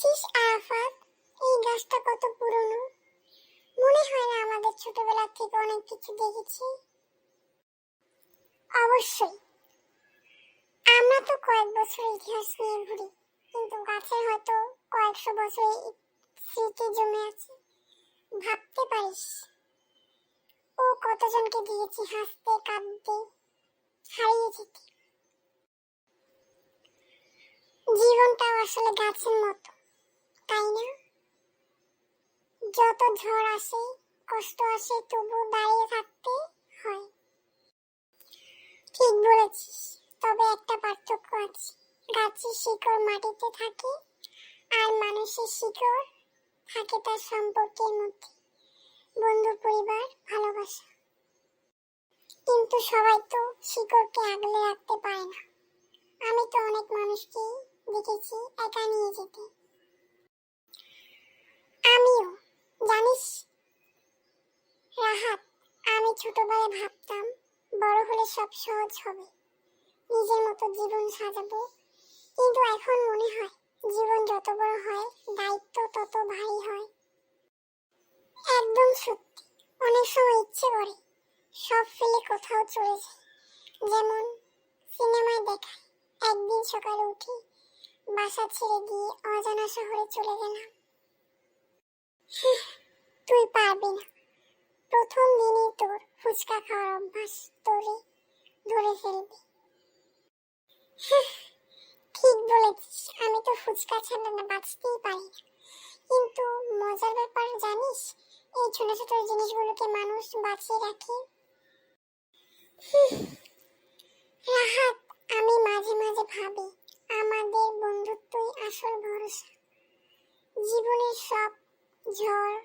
দেখেছিস আরাফাত, এই গাছটা কত পুরনো। মনে হয় না আমাদের ছোটবেলা থেকে অনেক কিছু দেখেছি? অবশ্যই। আমরা তো কয়েক বছর ইতিহাস নিয়ে ঘুরি, কিন্তু গাছের হয়তো কয়েকশো বছরের স্মৃতি জমে আছে। ভাবতে পারিস, ও কতজনকে দিয়েছি হাসতে কাঁদতে, হারিয়ে যেতে। জীবনটাও আসলে গাছের মতো, তাই না? যত ঝড় আসে, কষ্ট আসে, তবু দাঁড়িয়ে থাকতে হয়। ঠিক বলেছিস, তবে একটা পার্থক্য আছে। গাছের শিকড় মাটিতে থাকে, আর মানুষের শিকড় থাকে তার সম্পর্কের মধ্যে, বন্ধু, পরিবার, ভালোবাসা। কিন্তু সবাই তো শিকড়কে আগলে রাখতে পারে না। আমি তো অনেক মানুষকে দেখেছি একা নিয়ে যেতে। আমিও। জানিস রাহাত, আমি ছোটবেলায় ভাবতাম বড় হলে সব সহজ হবে, নিজের মতো জীবন সাজাবো। কিন্তু এখন মনে হয় জীবন যত বড় হয়, দায়িত্ব তত ভারী হয়। একদম সত্যি। অনেক সময় ইচ্ছে করে সব ফেলে কোথাও চলে যাই। যেমন সিনেমায় দেখায়, একদিন সকালে উঠে বাসা ছেড়ে দিয়ে অজানা শহরে চলে গেলাম। তুই পারবি না। প্রথম দিনই তোর ফুচকা খাওয়ার অভ্যাস তোরে ধরে ফেলবে। ঠিক বলেছিস, আমি তো ফুচকা ছাড়া না বাঁচতেই পারি না। কিন্তু মজার ব্যাপার জানিস, এই ছোট ছোট জিনিসগুলোকে মানুষ বাঁচিয়ে রাখে। রাহাত, আমি মাঝে মাঝে ভাবি আমাদের বন্ধুত্বই আসল ভরসা। জীবনের সব ঝড়,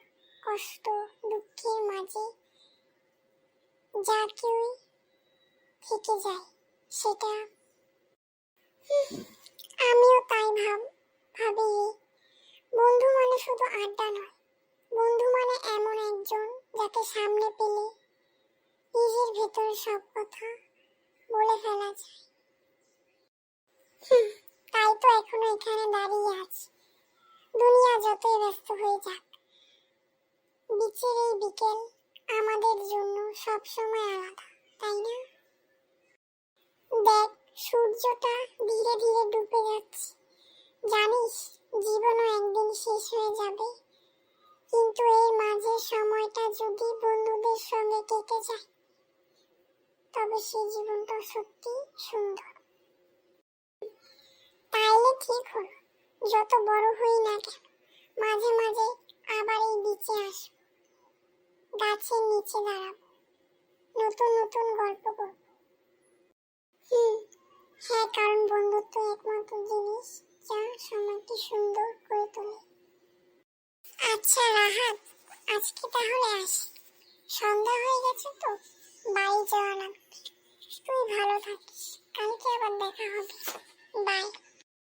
কষ্ট, দুঃখের মাঝে যা কেউ থেকে যায় সেটা। আমিও তাই ভাবি। বন্ধু মানে শুধু আড্ডা নয়, বন্ধু মানে এমন একজন যাকে সামনে পেলে নিজের ভেতরের সব কথা বলে ফেলা যায়। তাই তো এখনো এখানে দাঁড়িয়ে আছি। দুনিয়া যতই ব্যস্ত হয়ে যাক, বিচের এই বিকেল আমাদের জন্য সব সময় আলাদা, তাই না? দেখ, সূর্যটা ধীরে ধীরে ডুবে যাচ্ছে। জানিস জীবনও একদিন শেষ হয়ে যাবে, কিন্তু এর মাঝে সময়টা যদি বন্ধুদের সঙ্গে কেটে যায়, তবে সেই জীবনটা সত্যি সুন্দর। তাইলে ঠিক হলো, যত বড় হই না কেন, মাঝে মাঝে আবার এই বিচে আসবো, গাছের নিচে দাঁড়াবো, নতুন নতুন গল্প করব। হ্যাঁ, কারণ বন্ধুত্ব একমাত্র জিনিস যা সময়কে সুন্দর করে তোলে। আচ্ছা রাহাত, আজকে তাহলে আসি। সন্ধ্যা হয়ে গেছে তো, বাড়ি যাওয়া লাগবে। তুই ভালো থাকিস, কালকে আবার দেখা হবে। বাই।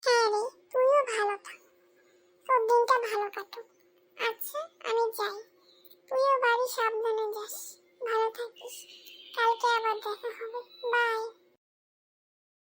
হ্যাঁ রে, তুইও ভালো থাক, তোর দিনটা ভালো কাটুক।